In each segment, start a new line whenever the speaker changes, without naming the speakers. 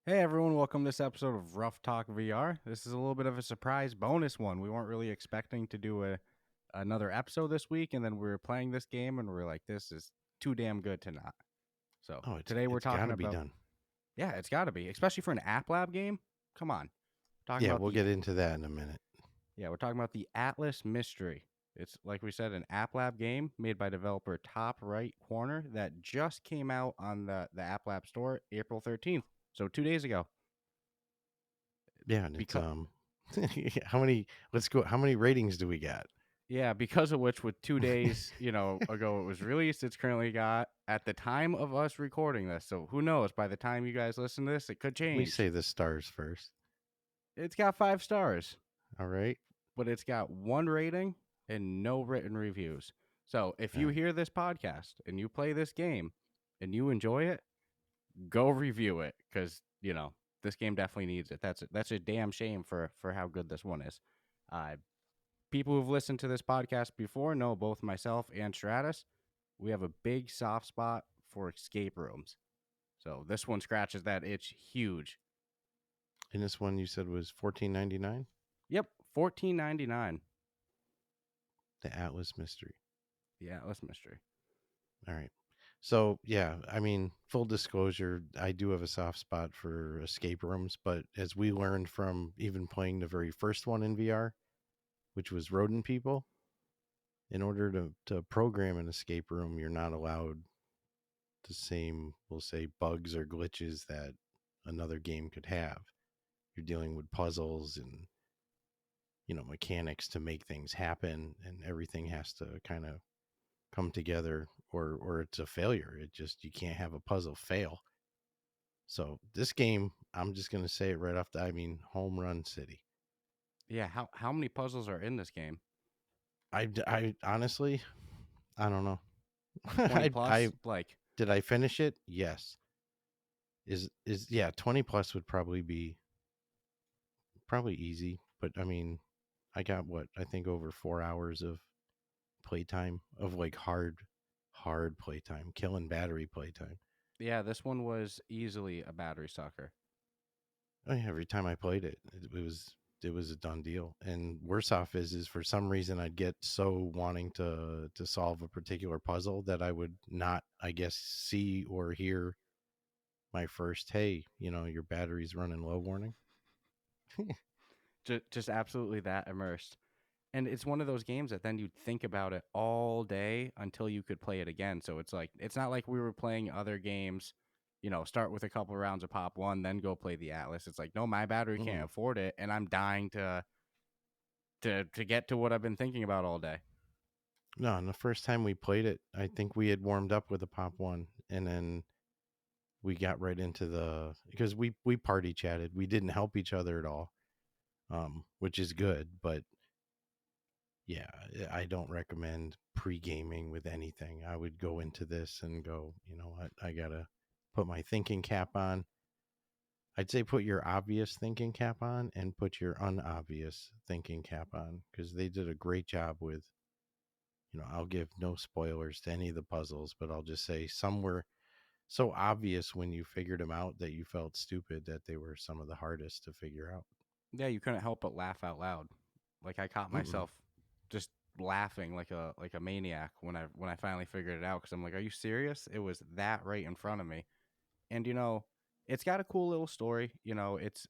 Hey everyone, welcome to this episode of Ruff Talk VR. This is a little bit of a surprise bonus one. We weren't really expecting to do another episode this week, and then we were playing this game and we are like, this is too damn good to not. So
Oh,
today we're
it's got
talking
to be
about,
done.
yeah, it's got to be, especially for an App Lab game. Come on. Talking
Yeah,
about
we'll get into that in a minute.
we're talking about the Atlas Mystery. It's, like we said, an App Lab game made by developer Top Right Corner that just came out on the App Lab store April 13th. So 2 days ago.
Yeah, and it's
Because
how many? Let's go. How many ratings do we got?
Yeah, because of which, with 2 days, ago it was released, it's currently got at the time of us recording this. So who knows? By the time you guys listen to this, it could
Let me
change.
say the stars first.
It's got 5 stars,
All right.
but it's got 1 rating and no written reviews. So if you hear this podcast and you play this game and you enjoy it, go review it because this game definitely needs it. That's a damn shame for how good this one is. People who've listened to this podcast before know both myself and Stratus, we have a big soft spot for escape rooms. So this one scratches that itch huge.
And this one you said was $14.99.
Yep, $14.99.
The Atlas Mystery.
The Atlas Mystery.
All right. So yeah, I mean, full disclosure, I do have a soft spot for escape rooms, but as we learned from even playing the very first one in VR, which was Rodent People, in order to program an escape room, you're not allowed the same, we'll say, bugs or glitches that another game could have. You're dealing with puzzles and mechanics to make things happen, and everything has to kind of come together, or it's a failure. You can't have a puzzle fail. So this game, I'm just gonna say it right off home run city.
Yeah, how many puzzles are in this game?
I honestly, I don't know.
20 plus?
I did I finish it? Yes. Is yeah, 20 plus would probably be easy, but I mean, I got what I think over 4 hours of playtime, of like hard playtime, killing battery playtime.
Yeah, this one was easily a battery sucker.
Oh yeah, every time I played it, it was a done deal. And worse off is for some reason I'd get so wanting to solve a particular puzzle that I would not, I guess, see or hear my first, hey, your battery's running low warning.
Just absolutely that immersed. And it's one of those games that then you'd think about it all day until you could play it again. So it's not like we were playing other games, start with a couple of rounds of Pop 1, then go play the Atlas. It's like, no, my battery can't afford it, and I'm dying to get to what I've been thinking about all day.
No, and the first time we played it, I think we had warmed up with a Pop 1, and then we got right into because we party chatted. We didn't help each other at all, which is good, but yeah, I don't recommend pre-gaming with anything. I would go into this and go, you know what, I gotta put my thinking cap on. I'd say put your obvious thinking cap on and put your unobvious thinking cap on, because they did a great job with, I'll give no spoilers to any of the puzzles, but I'll just say some were so obvious when you figured them out that you felt stupid that they were some of the hardest to figure out.
Yeah, you couldn't help but laugh out loud. Like I caught myself just laughing like a maniac when I finally figured it out, because I'm like, are you serious? It was that right in front of me. And it's got a cool little story. It's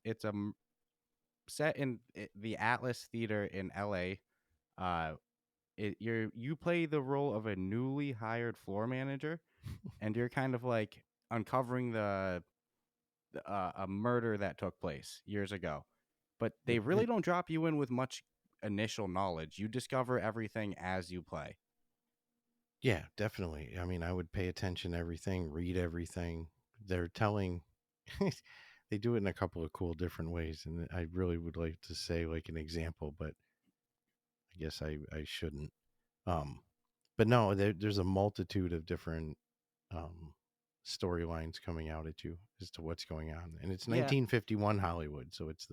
set in the Atlas Theater in LA. You play the role of a newly hired floor manager, and you're kind of like uncovering a murder that took place years ago. But they really don't drop you in with much initial knowledge. You discover everything as you play.
Yeah, definitely. I mean, I would pay attention to everything, read everything. They're telling, they do it in a couple of cool different ways. And I really would like to say like an example, but I guess I shouldn't. Um, but no, there's a multitude of different um, storylines coming out at you as to what's going on. And it's
Yeah.
1951 Hollywood. So it's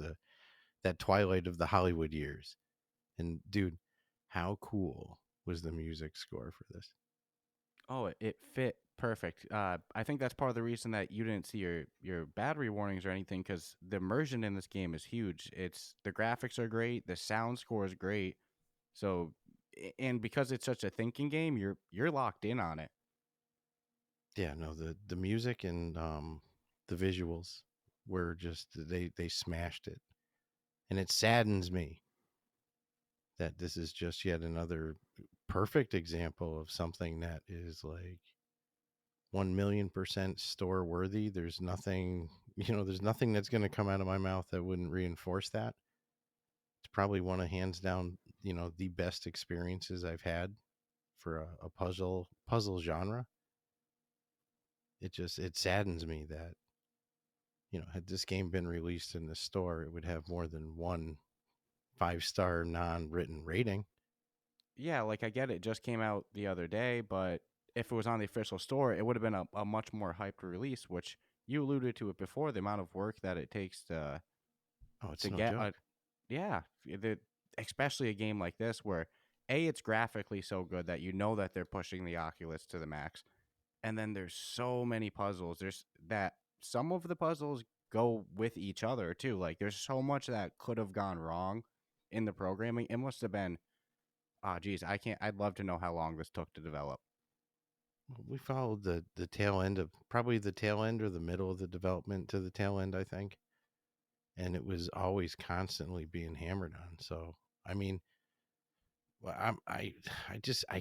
that twilight of the Hollywood years. And how cool was the music score for this?
Oh, it fit Perfect. I think that's part of the reason that you didn't see your battery warnings or anything, because the immersion in this game is huge. It's the graphics are great, the sound score is great. So, and because it's such a thinking game, you're locked in on it.
Yeah, no, the music and the visuals were just they smashed it. And it saddens me that this is just yet another perfect example of something that is like 1,000,000% store worthy. There's nothing, there's nothing that's going to come out of my mouth that wouldn't reinforce that. It's probably one of hands down, the best experiences I've had for a puzzle genre. It saddens me that, had this game been released in the store, it would have more than one 5-star non-written rating.
Yeah, like I get it, just came out the other day, but if it was on the official store, it would have been a much more hyped release, which you alluded to it before, the amount of work that it takes
Oh, it's
to
no
get a
joke.
yeah, especially a game like this where A, it's graphically so good that you know that they're pushing the Oculus to the max. And then there's so many puzzles. There's that some of the puzzles go with each other too. Like there's so much that could have gone wrong in the programming. It must have been geez, I'd love to know how long this took to develop.
We followed the tail end of probably the tail end or the middle of the development to the tail end, I think. And it was always constantly being hammered on. So, I mean, well, I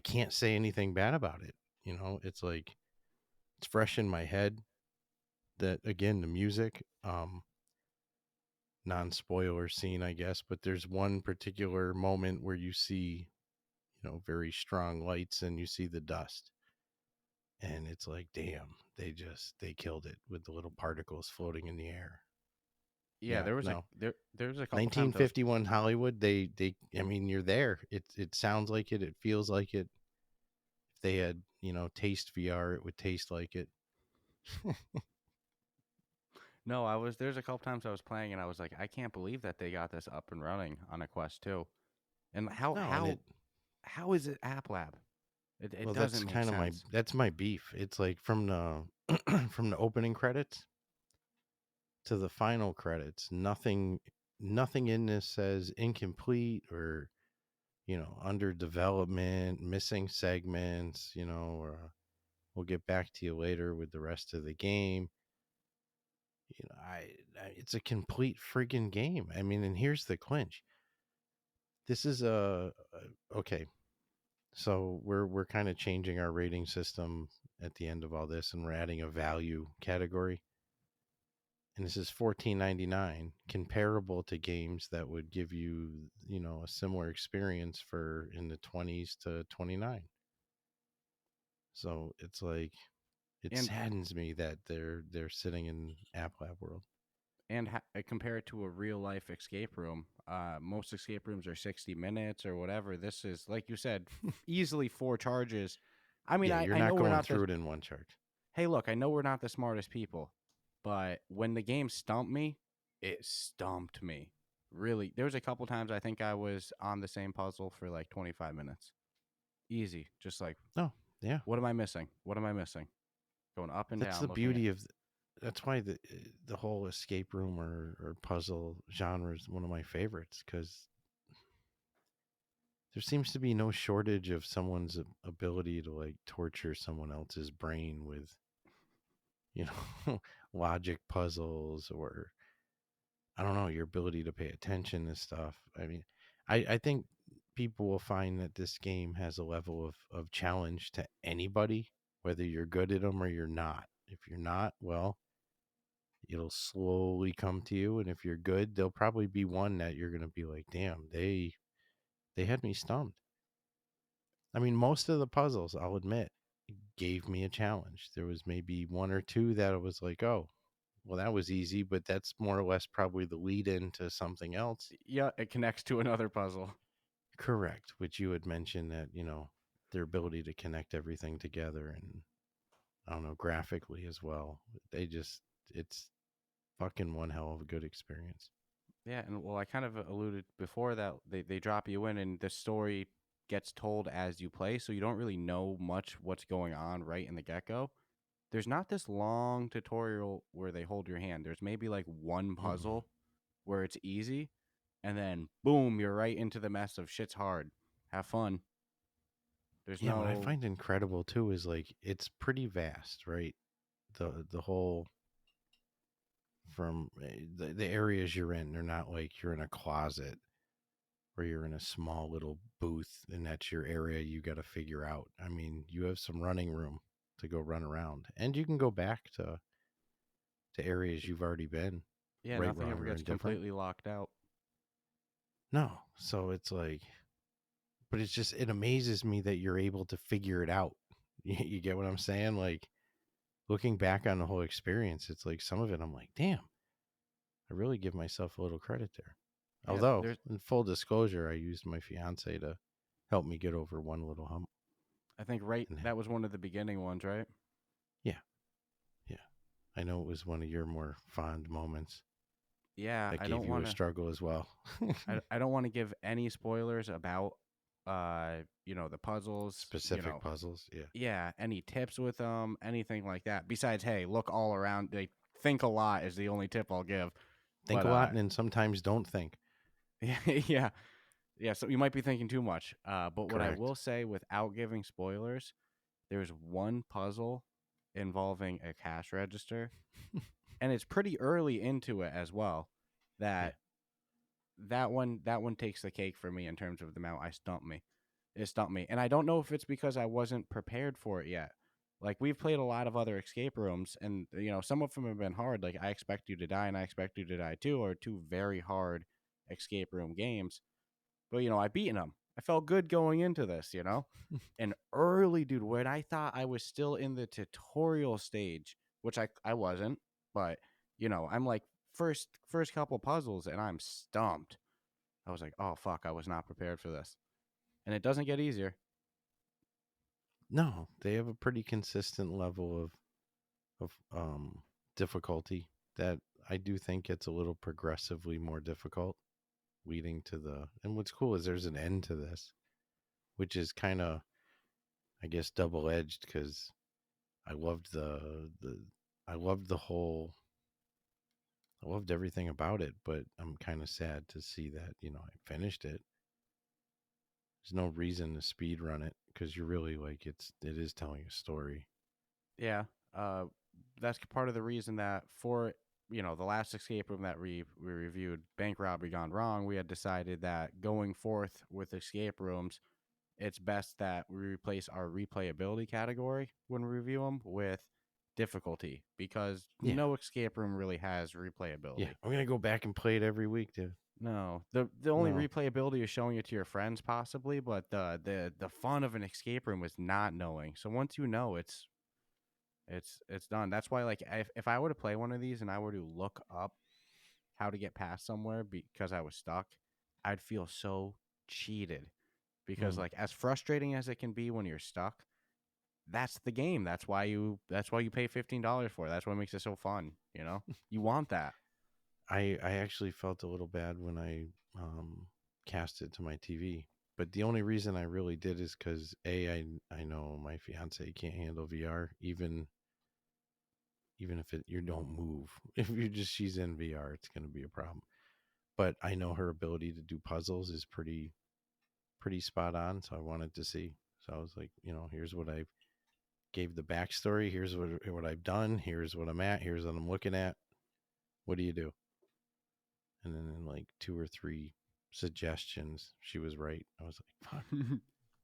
can't say anything bad about it. It's like it's fresh in my head that again, the music, non-spoiler scene, I guess, but there's one particular moment where you see, very strong lights and you see the dust. And it's like, damn, they killed it with the little particles floating in the air.
Yeah,
Yeah, no.
there was a couple times I was
1951 Hollywood, they I mean, you're there. It sounds like it feels like it. If they had, taste VR, it would taste like it.
no, I was there's a couple times I was playing and I was like, I can't believe that they got this up and running on a Quest 2. And
No, and
how is it App Lab? It
well,
doesn't make sense.
that's my beef. It's like from the from the opening credits to the final credits, nothing in this says incomplete or under development, missing segments, or we'll get back to you later with the rest of the game. It's a complete freaking game. I mean, and here's the clinch. This is okay. So we're kind of changing our rating system at the end of all this, and we're adding a value category. And this is $14.99, comparable to games that would give you, a similar experience for in the 20s to 29. So it's like it
And
saddens me that they're sitting in App Lab world.
compare it to a real life escape room. Most escape rooms are 60 minutes or whatever. This is, like you said, easily four charges. I mean,
Yeah,
I,
you're
I know
not
we're
going
not the,
through it in one charge.
hey, look, I know we're not the smartest people, but when the game stumped me, it stumped me. Really, there was a couple times I think I was on the same puzzle for like 25 minutes. Easy. Just like,
Oh, yeah.
what am I missing? What am I missing? Going up and
That's the
down, looking at.
beauty of that's why the whole escape room or puzzle genre is one of my favorites because there seems to be no shortage of someone's ability to like torture someone else's brain with you know logic puzzles or I don't know your ability to pay attention to stuff. I mean, I think people will find that this game has a level of challenge to anybody, whether you're good at them or you're not. If you're not, well, it'll slowly come to you, and if you're good, there'll probably be one that you're gonna be like, damn, they had me stumped. I mean, most of the puzzles, I'll admit, gave me a challenge. There was maybe one or two that I was like, oh, well, that was easy, but that's more or less probably the lead into something else.
Yeah, it connects to another puzzle.
Correct, which you had mentioned that, their ability to connect everything together and I don't know, graphically as well. It's fucking one hell of a good experience.
Yeah, and well, I kind of alluded before that they drop you in and the story gets told as you play, so you don't really know much what's going on right in the get go. there's not this long tutorial where they hold your hand. There's maybe like one
Mm-mm.
puzzle where it's easy, and then boom, you're right into the mess of shit's hard. Have fun. There's
Yeah, what I
no
find incredible too is like it's pretty vast, right? The whole from the areas you're in, they're not like you're in a closet or you're in a small little booth and that's your area you got to figure out. I mean, you have some running room to go run around, and you can go back to areas you've already been,
yeah,
right,
nothing
wrong,
ever
or
gets
indifferent.
completely locked out.
No, so it's like, but it's just it amazes me that you're able to figure it out. You get what I'm saying? Like looking back on the whole experience, it's like some of it I'm like, damn, I really give myself a little credit there.
Yeah,
Although,
there's
in full disclosure, I used my fiance to help me get over one little hump.
I think right
And
that was one of the beginning ones, right?
yeah, yeah. I know it was one of your more fond moments
Yeah,
that
I
gave
don't
you
want
a
to
struggle as well.
I don't want to give any spoilers about the puzzles,
Specific puzzles. Yeah.
yeah, any tips with them, anything like that. Besides, hey, look all around. They think a lot is the only tip I'll give.
Think
But
a lot and then sometimes don't think.
yeah, yeah. So you might be thinking too much. But what I
Correct.
will say, without giving spoilers, there's one puzzle involving a cash register, and it's pretty early into it as well.
Yeah.
That that one takes the cake for me in terms of the amount I stumped me. It stumped me, and I don't know if it's because I wasn't prepared for it yet. Like we've played a lot of other escape rooms, and some of them have been hard. Like I Expect You to Die and I Expect You to Die Too are two very hard escape room games. But I beaten them. I felt good going into this. And early, dude, when I thought I was still in the tutorial stage, which I wasn't, but I'm like first couple puzzles, and I'm stumped. I was like, oh fuck, I was not prepared for this, and it doesn't get easier.
No, they have a pretty consistent level of difficulty that I do think gets a little progressively more difficult, leading to the. And what's cool is there's an end to this, which is kind of, I guess, double edged because I loved the I loved the whole. I loved everything about it, but I'm kind of sad to see that I finished it. There's no reason to speed run it because you're really like it is telling a story.
Yeah, uh, that's part of the reason that for the last escape room that we reviewed, Bank Robbery Gone Wrong, we had decided that going forth with escape rooms, it's best that we replace our replayability category when we review them with difficulty, because
Yeah,
no escape room really has
yeah.
replayability.
I'm gonna go back and play it every week, dude.
No, the only
No,
replayability is showing it to your friends possibly, but the fun of an escape room is not knowing. So once you know, it's done. That's why, like, if I were to play one of these and I were to look up how to get past somewhere because I was stuck, I'd feel so cheated, because
mm.
like as frustrating as it can be when you're stuck, that's the game. That's why you pay $15 for it. That's what makes it so fun. You want that.
I actually felt a little bad when I cast it to my TV, but the only reason I really did is because I know my fiance can't handle VR, even if you don't move. If you just she's in VR, it's gonna be a problem. But I know her ability to do puzzles is pretty spot on, so I wanted to see. So I was like, here's what I gave the backstory. Here's what I've done. Here's what I'm at. Here's what I'm looking at. What do you do? And then in like two or three suggestions, she was right. I was like, fuck,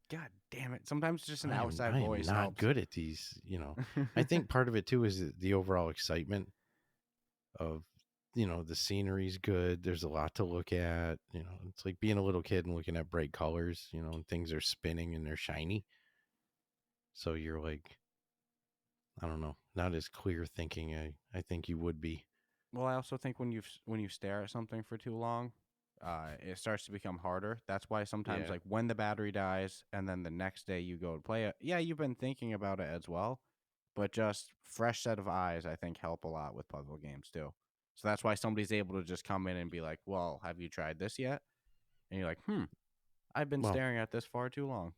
God damn it! Sometimes just an outside
I am
voice
not
helps.
good at these. I think part of it too is the overall excitement of the scenery's good. There's a lot to look at. It's like being a little kid and looking at bright colors. And things are spinning and they're shiny. So you're like, I don't know, not as clear thinking. I think you would be.
Well, I also think when you stare at something for too long, it starts to become harder. That's why sometimes,
Yeah.
like when the battery dies, and then the next day you go to play it, yeah, you've been thinking about it as well, but just fresh set of eyes, I think, help a lot with puzzle games too. So that's why somebody's able to just come in and be like, "Well, have you tried this yet?" And you're like, "I've been
Well,
staring at this far too long."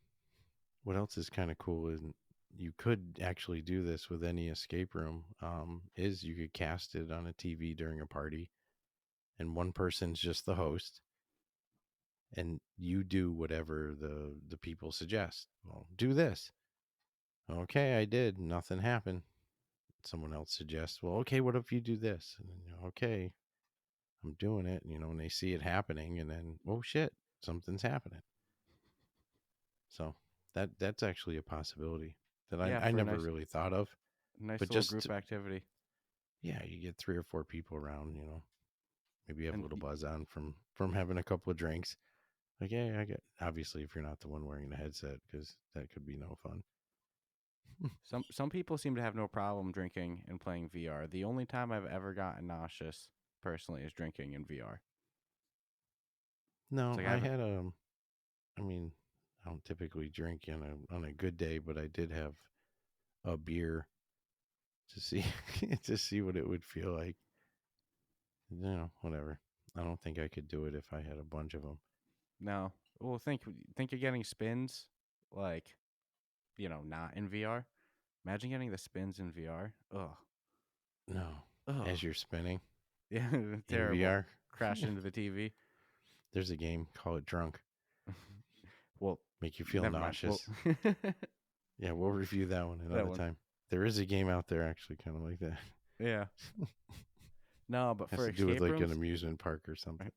what else is kind of cool is you could actually do this with any escape room. Is you could cast it on a TV during a party, and one person's just the host, and you do whatever the people suggest. Well, do this. Okay, I did. Nothing happened. Someone else suggests, well, okay, what if you do this? And then, okay, I'm doing it. And they see it happening, and then, oh shit, something's happening. So that's actually a possibility that
Yeah,
I
for a
never
nice
really thought of.
nice
But
little
just
group activity.
yeah, you get 3 or 4 people around. Maybe you have a
And
little buzz on from having a couple of drinks. Like, yeah, I get. Obviously, if you're not the one wearing the headset, because that could be no fun.
some people seem to have no problem drinking and playing VR. The only time I've ever gotten nauseous personally is drinking in VR. It's
No,
like I
I
haven't.
had I mean, I don't typically drink on a good day, but I did have a beer to see to see what it would feel like. Whatever. I don't think I could do it if I had a bunch of them.
No. Well, think you're getting spins, like not in VR. Imagine getting the spins in VR. Ugh.
No,
Ugh.
as you're spinning
Yeah,
in
terrible.
VR,
Crash into the TV.
there's a game called Drunk.
Well,
Make you feel
never mind. Well,
nauseous. Yeah, we'll review that one
that
another
one.
time. There is a game out there actually kind of like that.
Yeah. No, but
Has
for
to do with
escape
like an
rooms,
amusement park or something.
right,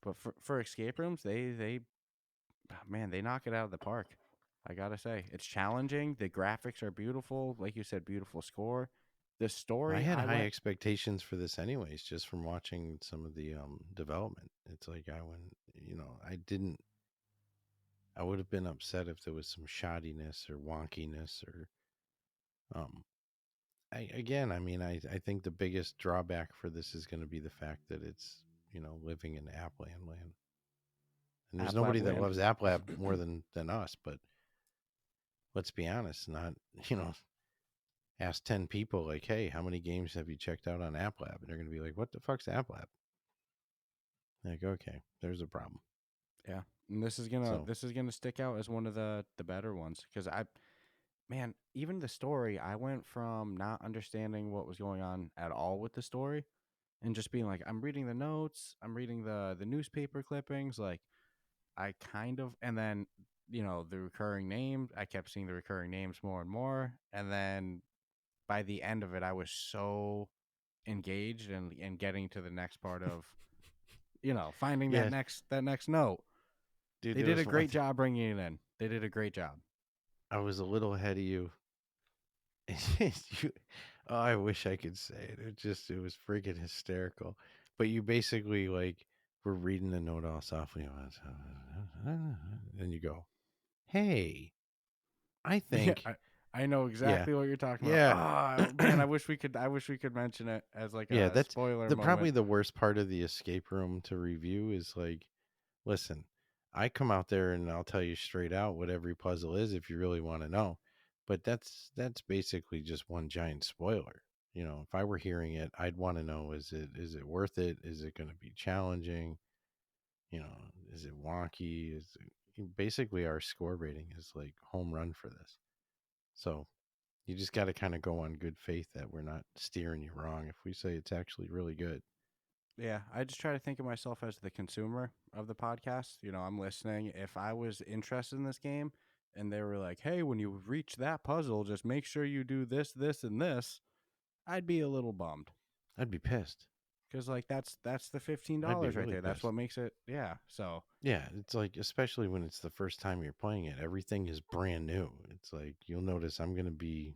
but for escape rooms, they man, they knock it out of the park. I gotta say, it's challenging. The graphics are beautiful, like you said, beautiful score. The
I
story,
had
I
high
went.
expectations for this anyways, just from watching some of the development. It's like I went, I didn't. I would have been upset if there was some shoddiness or wonkiness or um. I mean, I think the biggest drawback for this is going to be the fact that it's living in Appland land, and there's
App
nobody
Lab
that
Land.
loves Applab more than us. But let's be honest, not you know ask 10 people like, hey, how many games have you checked out on Applab? And they're going to be like, what the fuck's Applab? Like, okay, there's a problem.
Yeah, and this is gonna
So
this is gonna stick out as one of the better ones because man, even the story, I went from not understanding what was going on at all with the story and just being like, I'm reading the notes, I'm reading the newspaper clippings, like I kind of, and then the recurring names, I kept seeing the recurring names more and more, and then by the end of it, I was so engaged and getting to the next part of finding that
yeah,
next note.
dude,
They
there
did a
was one
great
thing.
job bringing it in. They did a great job.
I was a little ahead of you. You- oh, I wish I could say it. It was freaking hysterical. But you basically like were reading the note all softly, and you go, "Hey, I
Yeah,
think,
I know
yeah,
exactly what you're talking about.
yeah,
Oh man, I wish we could mention it as like
yeah."
a
That's
spoiler
the
moment.
probably the worst part of the escape room to review is like, listen, I come out there and I'll tell you straight out what every puzzle is if you really want to know. But that's basically just one giant spoiler. If I were hearing it, I'd want to know, is it worth it? Is it going to be challenging? You know, is it wonky? Basically our score rating is like home run for this. So you just got to kind of go on good faith that we're not steering you wrong if we say it's actually really good.
Yeah, I just try to think of myself as the consumer of the podcast. I'm listening. If I was interested in this game and they were like, "Hey, when you reach that puzzle, just make sure you do this, this, and this," I'd be a little bummed
I'd be pissed.
because like that's the fifteen
I'd be
dollars right
really
there. That's
pissed.
what makes it. Yeah. So.
Yeah, it's like, especially when it's the first time you're playing it, everything is brand new. It's like you'll notice I'm going to be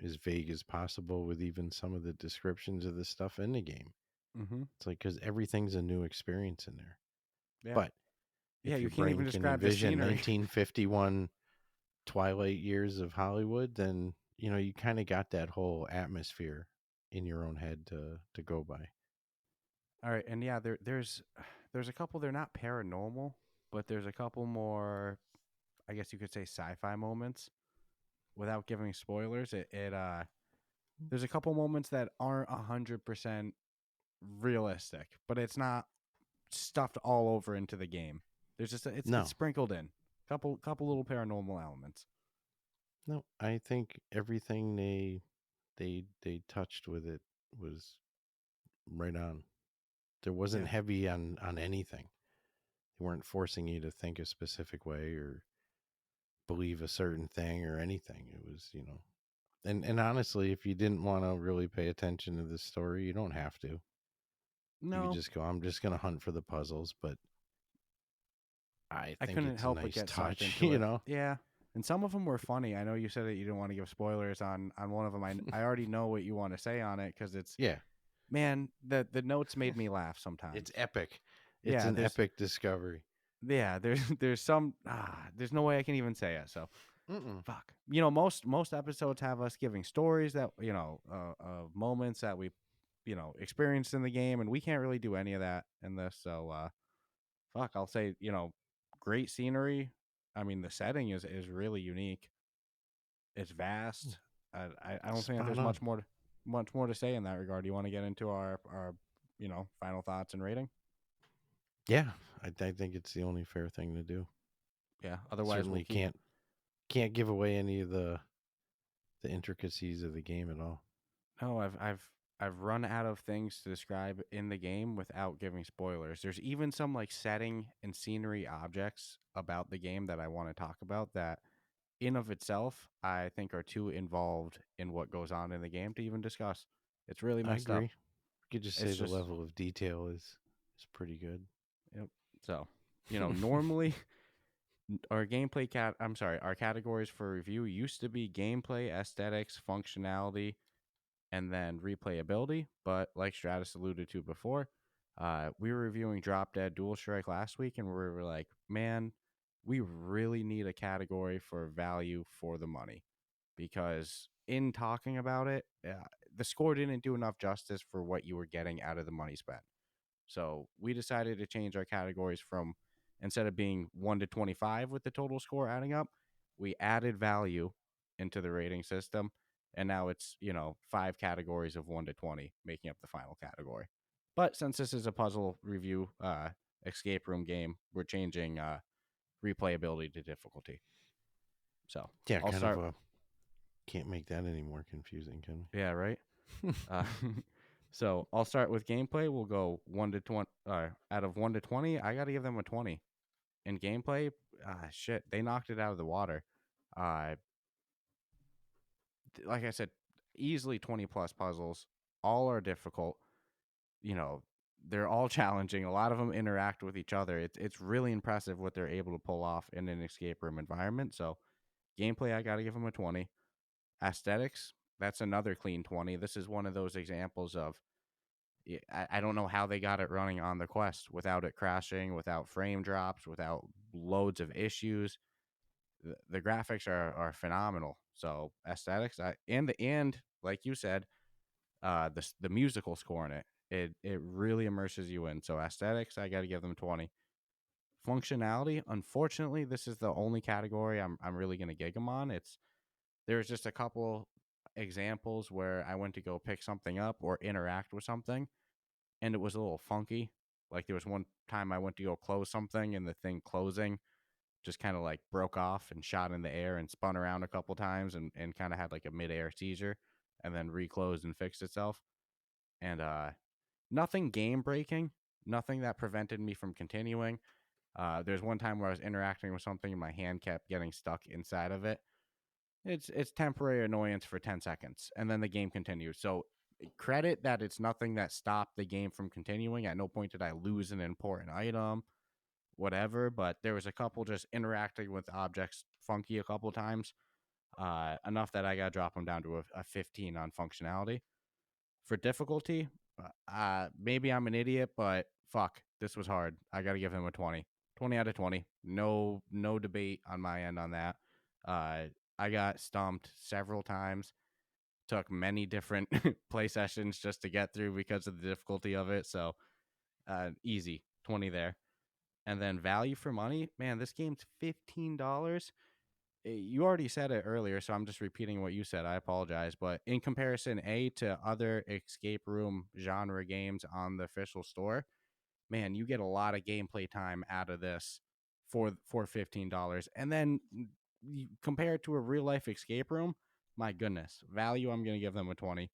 as vague as possible with even some of the descriptions of the stuff in the game.
Mm-hmm.
It's like because everything's a new experience in there.
Yeah.
But
Yeah.
if
You
your
can't even
brain can
describe the
envision
scenery.
1951 Twilight years of Hollywood, then you kind of got that whole atmosphere in your own head to go by.
All right, and yeah, there's a couple. They're not paranormal, but there's a couple more. I guess you could say sci-fi moments without giving spoilers. It there's a couple moments that aren't 100% realistic, but it's not stuffed all over into the game. There's just it's
No,
sprinkled in couple little paranormal elements.
No, I think everything they touched with it was right on. There wasn't
Yeah.
heavy on anything. They weren't forcing you to think a specific way or believe a certain thing or anything. It was, and honestly, if you didn't want to really pay attention to the story, you don't have to. You could
No,
just go, I'm just going to hunt for the puzzles, but I
I
think
couldn't
it's a
help but
nice
get sucked
touch,
into it. Yeah. And some of them were funny. I know you said that you didn't want to give spoilers on one of them. I already know what you want to say on it because it's,
Yeah,
man, the notes made me laugh
it's
sometimes.
epic. It's
Yeah,
an epic discovery.
there's some there's no way I can even say it. So
Mm-mm.
fuck. Most episodes have us giving stories that of moments that we experienced in the game, and we can't really do any of that in this. So fuck, I'll say great scenery. I mean, the setting is really unique. It's vast. I don't think that
Spot
there's
on.
much more to say in that regard. Do you want to get into our final thoughts and rating?
Yeah, I think it's the only fair thing to do.
Yeah. Otherwise, we'll
Certainly
keep.
can't give away any of the intricacies of the game at all.
No, I've run out of things to describe in the game without giving spoilers. There's even some like setting and scenery objects about the game that I want to talk about that in of itself I think are too involved in what goes on in the game to even discuss. It's really
I
messed up.
agree. You could just say
It's
the
just
level of detail is pretty good.
yep. So, normally our categories for review used to be gameplay, aesthetics, functionality, and then replayability. But like Stratus alluded to before, we were reviewing Drop Dead Dual Strike last week, and we were like, man, we really need a category for value for the money because in talking about it, the score didn't do enough justice for what you were getting out of the money spent. So we decided to change our categories from instead of being 1 to 25 with the total score adding up, we added value into the rating system. And now it's, 5 categories of 1 to 20 making up the final category. But since this is a puzzle review escape room game, we're changing replayability to difficulty. So
Yeah,
I'll
kind of
start.
a can't make that any more confusing, can
Yeah, right.
we?
Uh, so I'll start with gameplay. We'll go 1 to 20. Out of 1 to 20, I got to give them a 20. In gameplay, shit, they knocked it out of the water. Uh, like I said, easily 20 plus puzzles. All are difficult. You know, they're all challenging. A lot of them interact with each other. It's really impressive what they're able to pull off in an escape room environment. So gameplay, I got to give them a 20. Aesthetics, that's another clean 20. This is one of those examples of I don't know how they got it running on the Quest without it crashing, without frame drops, without loads of issues. The graphics are phenomenal. So aesthetics, and like you said, the musical score in it really immerses you in. So aesthetics, I got to give them 20. Functionality, unfortunately, this is the only category I'm really gonna gig them on. There's just a couple examples where I went to go pick something up or interact with something, and it was a little funky. Like there was one time I went to go close something, and the thing closing just kind of like broke off and shot in the air and spun around a couple times and kind of had like a mid-air seizure and then reclosed and fixed itself. And nothing game breaking, nothing that prevented me from continuing. There's one time where I was interacting with something and my hand kept getting stuck inside of it. It's temporary annoyance for 10 seconds and then the game continues. So credit that it's nothing that stopped the game from continuing. At no point did I lose an important item, whatever, but there was a couple just interacting with objects funky a couple times, enough that I got to drop them down to a 15 on functionality. For difficulty, maybe I'm an idiot, but fuck, this was hard. I got to give him a 20. 20 out of 20. No debate on my end on that. Uh, I got stumped several times. Took many different play sessions just to get through because of the difficulty of it. So easy 20 there. And then value for money, man, this game's $15. You already said it earlier, so I'm just repeating what you said. I apologize, but in comparison, to other escape room genre games on the official store, man, you get a lot of gameplay time out of this for $15. And then compared to a real life escape room, my goodness, value, I'm going to give them a 20.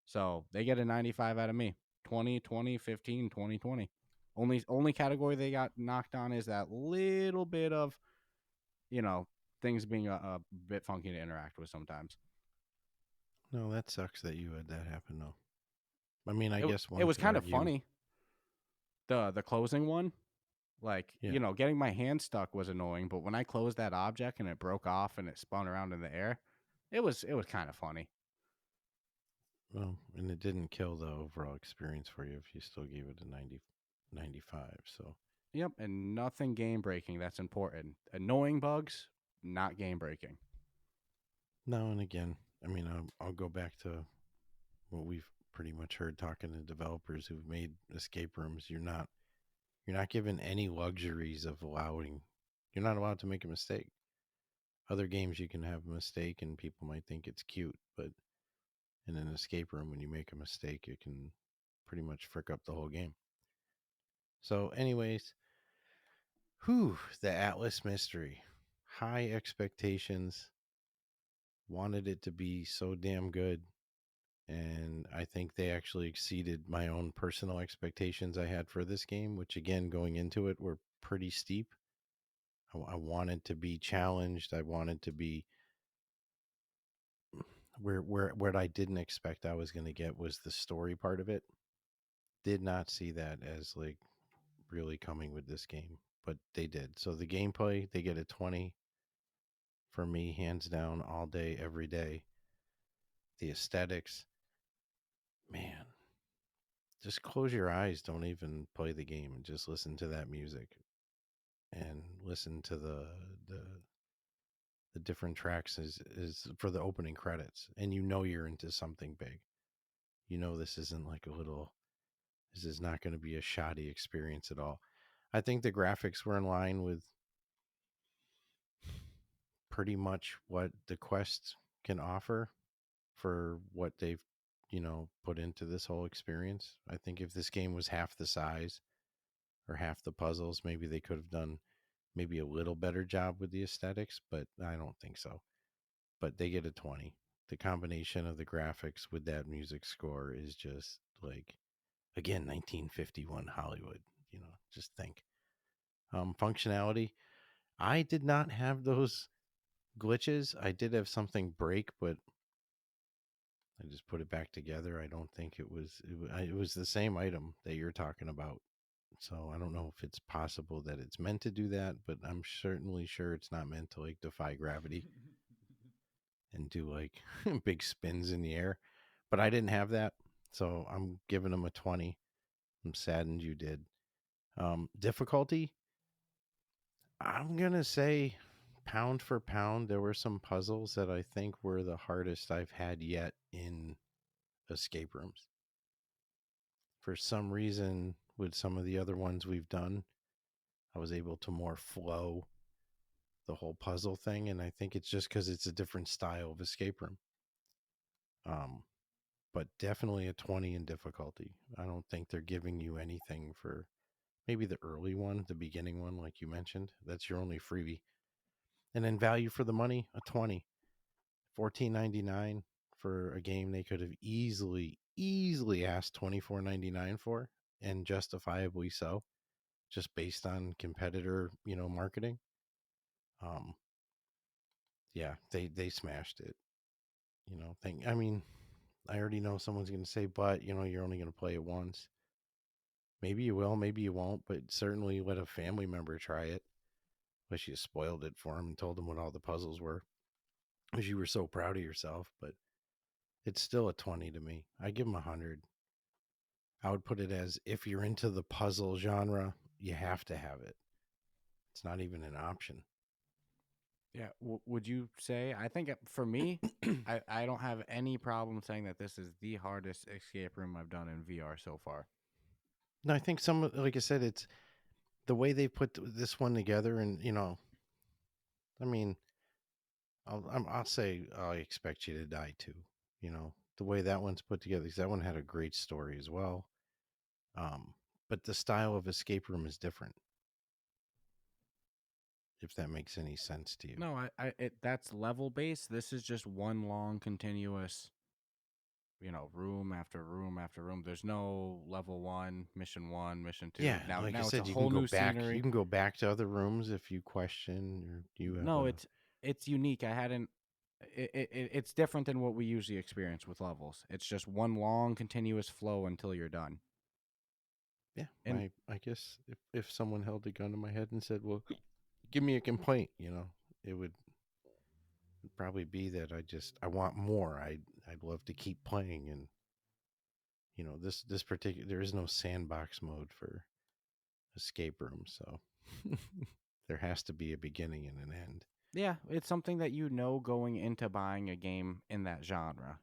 So they get a 95 out of me. 20, 20, 15, 20, 20. Only category they got knocked on is that little bit of, you know, things being a bit funky to interact with sometimes.
No, that sucks that you had that happen, though. I mean, I
It
guess
it
one
was
could
kind of
argue,
funny. The closing one, like,
yeah,
getting my hand stuck was annoying, but when I closed that object and it broke off and it spun around in the air, it was kind of funny.
well, and it didn't kill the overall experience for you if you still gave it a 95. So,
Yep, and nothing game breaking. That's important. Annoying bugs, not game breaking.
now and again, I mean, I'll go back to what we've pretty much heard talking to developers who've made escape rooms. You're not given any luxuries of allowing. You're not allowed to make a mistake. Other games you can have a mistake and people might think it's cute, but in an escape room, when you make a mistake, it can pretty much frick up the whole game. So, anyways, the Atlas mystery. High expectations. Wanted it to be so damn good. And I think they actually exceeded my own personal expectations I had for this game, which again, going into it, were pretty steep. I wanted to be challenged. I wanted to be where what I didn't expect I was going to get was the story part of it. Did not see that as like really coming with this game, but they did. So the gameplay, they get a 20 for me, hands down, all day, every day. The aesthetics, man, just close your eyes. Don't even play the game and just listen to that music and listen to the the different tracks is for the opening credits, and you know you're into something big. You know this isn't like a little. This is not going to be a shoddy experience at all. I think the graphics were in line with pretty much what the Quest can offer for what they've, put into this whole experience. I think if this game was half the size or half the puzzles, maybe they could have done maybe a little better job with the aesthetics, but I don't think so. But they get a 20. The combination of the graphics with that music score is just like, again, 1951 Hollywood, just think. Functionality, I did not have those glitches. I did have something break, but I just put it back together. I don't think it was the same item that you're talking about. So I don't know if it's possible that it's meant to do that, but I'm certainly sure it's not meant to like defy gravity and do like big spins in the air. But I didn't have that, so I'm giving them a 20. I'm saddened you did. Difficulty, I'm gonna say pound for pound, there were some puzzles that I think were the hardest I've had yet in escape rooms. For some reason, with some of the other ones we've done, I was able to more flow the whole puzzle thing, and I think it's just because it's a different style of escape room. Um, but definitely a 20 in difficulty. I don't think they're giving you anything for maybe the early one, the beginning one, like you mentioned. That's your only freebie. And then value for the money, a 20. 14.99 for a game they could have easily asked 24.99 for, and justifiably so, just based on competitor, marketing. Um, yeah, they smashed it. I mean, I already know someone's going to say, but you're only going to play it once. Maybe you will, maybe you won't, but certainly let a family member try it. Unless you spoiled it for them and told them what all the puzzles were, because you were so proud of yourself. But it's still a 20 to me. I give them 100. I would put it as, if you're into the puzzle genre, you have to have it. It's not even an option.
Yeah. Would you say? I think for me, I don't have any problem saying that this is the hardest escape room I've done in VR so far.
No, I think like I said, it's the way they put this one together, and I mean, I'll say I expect you to die too. The way that one's put together, because that one had a great story as well. But the style of escape room is different. if that makes any sense to you.
No, that's level based. This is just one long continuous, room after room after room. There's no level 1, mission 2.
Yeah,
Now,
like I
now it's a
said, you can
whole
go
new
back. You
scenery.
can go back to other rooms if you question or you have
No,
a.
it's unique. I hadn't. It's different than what we usually experience with levels. It's just one long continuous flow until you're done.
Yeah,
And
I guess if someone held a gun to my head and said, "Well, give me a complaint," it would probably be that I want more. I'd love to keep playing, and this particular there is no sandbox mode for escape room, so there has to be a beginning and an end.
yeah, it's something that going into buying a game in that genre.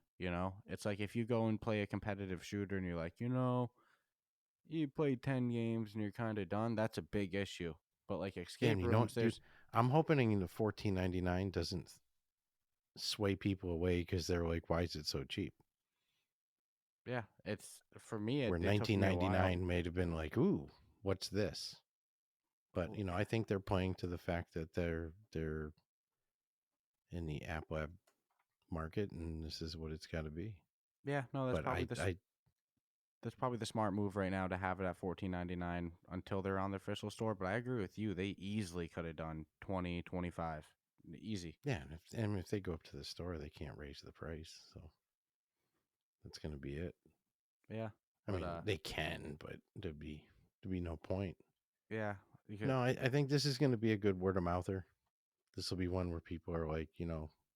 It's like if you go and play a competitive shooter and you're like, you played 10 games and you're kind of done, that's a big issue. But like
Yeah, and
escape rooms,
dude,
there's,
I'm hoping the $14.99 doesn't sway people away because they're like, "Why is it so cheap?"
yeah, it's for me,
Where
it took me a while.
19.99 may have been like, "Ooh, what's this?" But
Well,
I think they're playing to the fact that they're in the app lab market, and this is what it's got to be.
yeah, no,
But
that's probably the smart move right now to have it at 14.99 until they're on the official store. But I agree with you. They easily could have done 20, 25. Easy.
yeah, and if they go up to the store, they can't raise the price, so that's going to be it.
Yeah.
I
But
mean, they can, but there'd be no point.
yeah, you could,
No, I think this is going to be a good word of mouther. This will be one where people are like,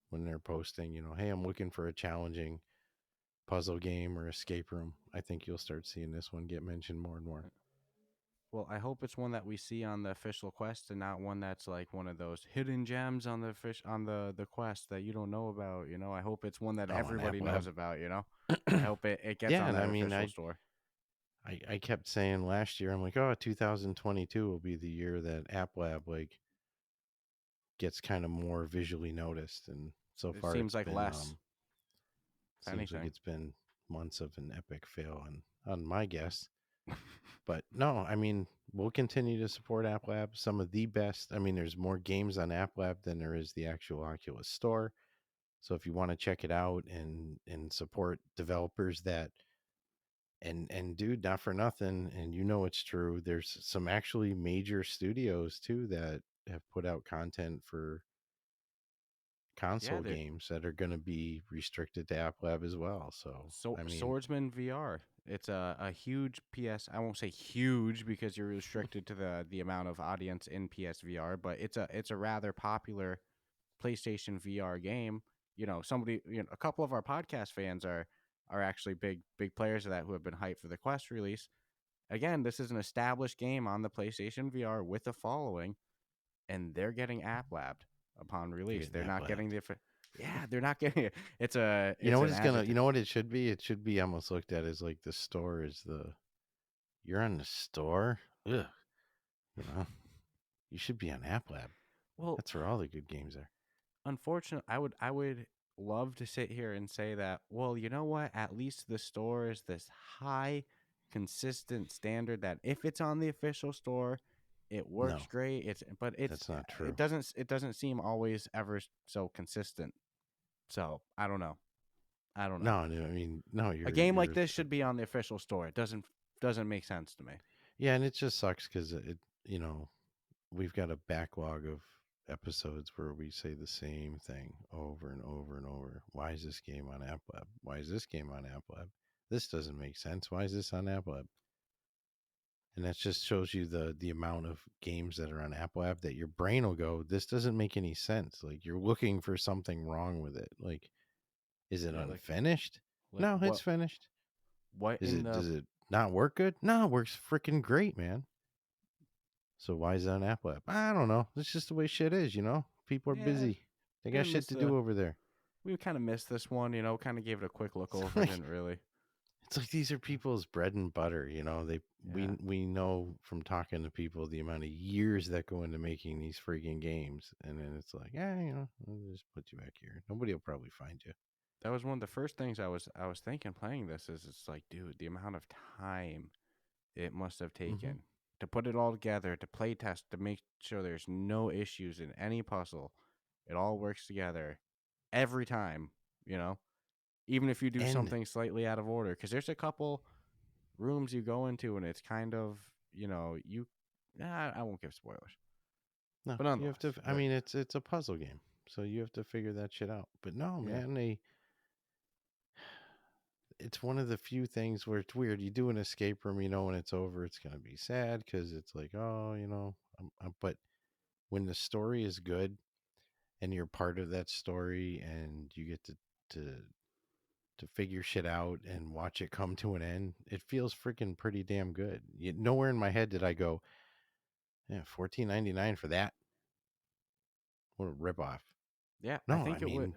when they're posting, "Hey, I'm looking for a challenging puzzle game or escape room." I think you'll start seeing this one get mentioned more and more.
well, I hope it's one that we see on the official quest and not one that's like one of those hidden gems on the quest that you don't know about. I hope it's one that
Oh, an
everybody
app
knows
lab.
about. I hope it gets
Yeah,
on
and I
that
mean,
official store.
I kept saying last year, I'm like, oh, 2022 will be the year that App Lab like gets kind of more visually noticed, and so
It
far
seems
it's
like
been
less, if
seems like
anything.
it's been months of an epic fail on my guess. But no, I mean, we'll continue to support App Lab. Some of the best. I mean, there's more games on App Lab than there is the actual Oculus Store. So if you want to check it out and support developers that and dude, not for nothing, and it's true, there's some actually major studios too that have put out content for
Yeah,
console
they're
games that are going to be restricted to App Lab as well. So, I mean,
Swordsman VR. It's a huge PS. I won't say huge because you're restricted to the amount of audience in PSVR, but it's a rather popular PlayStation VR game. Somebody, a couple of our podcast fans are actually big players of that who have been hyped for the Quest release. Again, this is an established game on the PlayStation VR with a following, and they're getting app labbed upon
they're
release.
getting
They're
App
not getting
Labbed.
yeah, they're not getting it.
You know
It's
what
an
it's gonna? You
adjective.
know what it should be? It should be almost looked at as like the store is the. You're on the store. Ugh. You know, you should be on App Lab.
Well,
That's where all the good games are.
unfortunately, I would love to sit here and say that. Well, you know what? At least the store is this high, consistent standard that if it's on the official store, it works
No,
great.
that's not
It
true.
doesn't seem always ever so consistent. So I don't know. I don't know.
No, no, I mean, no.
A game like this should be on the official store. It doesn't make sense to me.
Yeah, and it just sucks because we've got a backlog of episodes where we say the same thing over and over and over. Why is this game on App Lab? Why is this game on App Lab? This doesn't make sense. Why is this on App Lab? And that just shows you the amount of games that are on App Lab that your brain will go, this doesn't make any sense. Like you're looking for something wrong with it. Like, is it
Yeah,
unfinished?
like
No, it's finished.
what
Is
in
it
the
does it not work good? No, it works freaking great, man. So why is that an App Lab? I don't know. It's just the way shit is. People are
yeah,
busy. They got
didn't
shit
miss
to
the
do over there.
we kind of missed this one, kind of gave it a quick look
It's
over,
like
didn't really.
it's like these are people's bread and butter. They
Yeah.
we know from talking to people the amount of years that go into making these freaking games, and then it's like, yeah, I'll just put you back here. Nobody will probably find you.
That was one of the first things I was thinking playing this is it's like, dude, the amount of time it must have
Hmm.
taken. to put it all together, to play test, to make sure there's no issues in any puzzle. It all works together every time, you know, even if you do
And
something slightly out of order. Because there's a couple rooms you go into and it's kind of, I won't give spoilers,
no,
but
you have
nonetheless,
to. I mean, it's a puzzle game, so you have to figure that shit out. But no,
yeah,
man, it's one of the few things where it's weird. You do an escape room, when it's over, it's gonna be sad because it's like, oh, but when the story is good and you're part of that story and you get to to figure shit out and watch it come to an end, it feels freaking pretty damn good. Nowhere in my head did I go, yeah, $14.99 for that. What a ripoff.
yeah.
No, I mean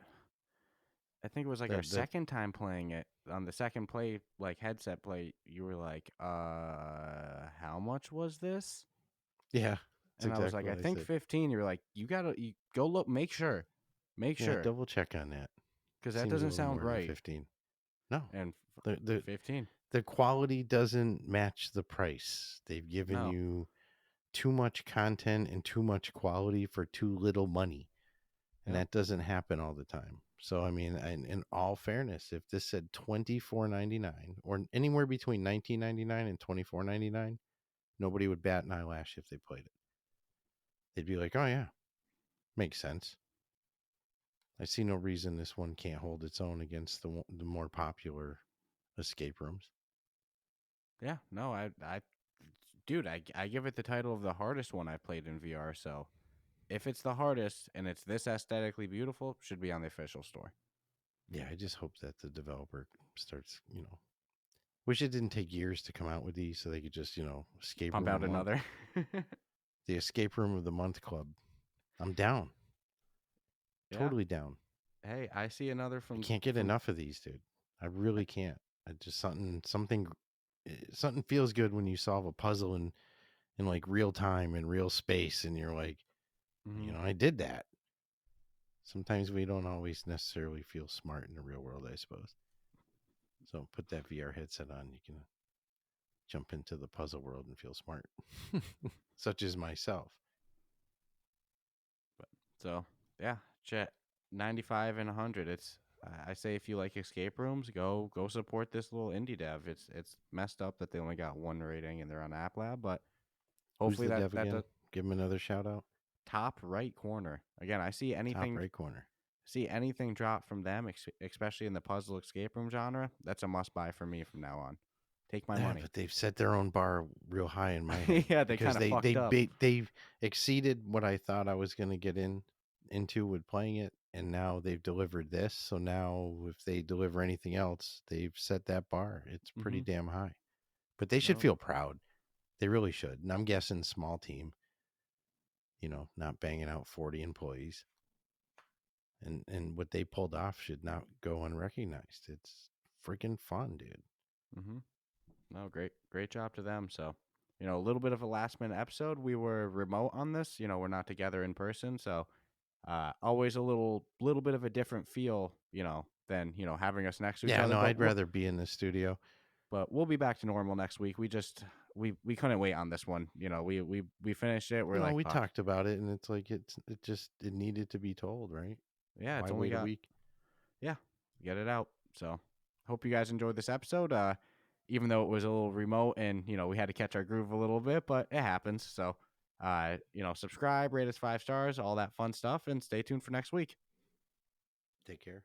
I think it was like our
the
second time playing it. On the second play, like headset play, you were like, how much was this?
yeah, it's
And I was like,
exactly
I
what I
think
said.
15. You were like, you go look, make sure,
Yeah, double check on that.
because that
Seems a
doesn't
little
sound
more than
right.
15. No,
And
the
15,
the quality doesn't match the price. They've given
no,
you too much content and too much quality for too little money. And
yep,
that doesn't happen all the time. So I mean, in all fairness, if this said $24.99 or anywhere between $19.99 and $24.99, nobody would bat an eyelash if they played it. They'd be like, "Oh yeah, makes sense." I see no reason this one can't hold its own against the more popular escape rooms.
yeah, no, dude, I give it the title of the hardest one I played in VR. So if it's the hardest and it's this aesthetically beautiful, it should be on the official store.
Yeah, I just hope that the developer starts, wish it didn't take years to come out with these so they could just, escape
Pump
room a
out
month.
another.
The escape room of the month club. I'm down.
Yeah.
Totally down.
Hey, I see another
I
from
can't get enough of these, dude. I really can't. I just something feels good when you solve a puzzle in like real time and real space and you're like,
mhm.
I did that. Sometimes we don't always necessarily feel smart in the real world, I suppose. So put that VR headset on, you can jump into the puzzle world and feel smart. Such as myself.
So yeah, Chet, 95 and 100. I say if you like escape rooms, go support this little indie dev. It's messed up that they only got one rating and they're on App Lab, but
Who's
hopefully
the
that
dev
that
again?
does
Give him another shout out.
top right corner. Again, I
Top right corner.
see anything drop from them, especially in the puzzle escape room genre. That's a must buy for me from now on. Take my
Yeah,
money.
but they've set their own bar real high in my head
Yeah, they
because
kind of fucked up.
they exceeded what I thought I was going to get into with playing it, and now they've delivered this. So now, if they deliver anything else, they've set that bar. It's pretty
Hmm.
damn high. But they should
No.
feel proud. They really should. And I'm guessing small team, not banging out 40 employees, and what they pulled off should not go unrecognized. It's freaking fun, dude.
Hmm. No, great job to them. So, a little bit of a last minute episode. We were remote on this. We're not together in person, so always a little bit of a different feel, than having us next to each
Yeah,
other.
no, I'd rather be in the studio.
But we'll be back to normal next week. We couldn't wait on this one. We finished it. We're
No,
like,
we
fuck,
talked about it, and it's like it needed to be told, right?
yeah, it's
Why
only
wait a
got
week?
yeah, get it out. So hope you guys enjoyed this episode. Even though it was a little remote and we had to catch our groove a little bit, but it happens. So subscribe, rate us 5 stars, all that fun stuff, and stay tuned for next week.
Take care.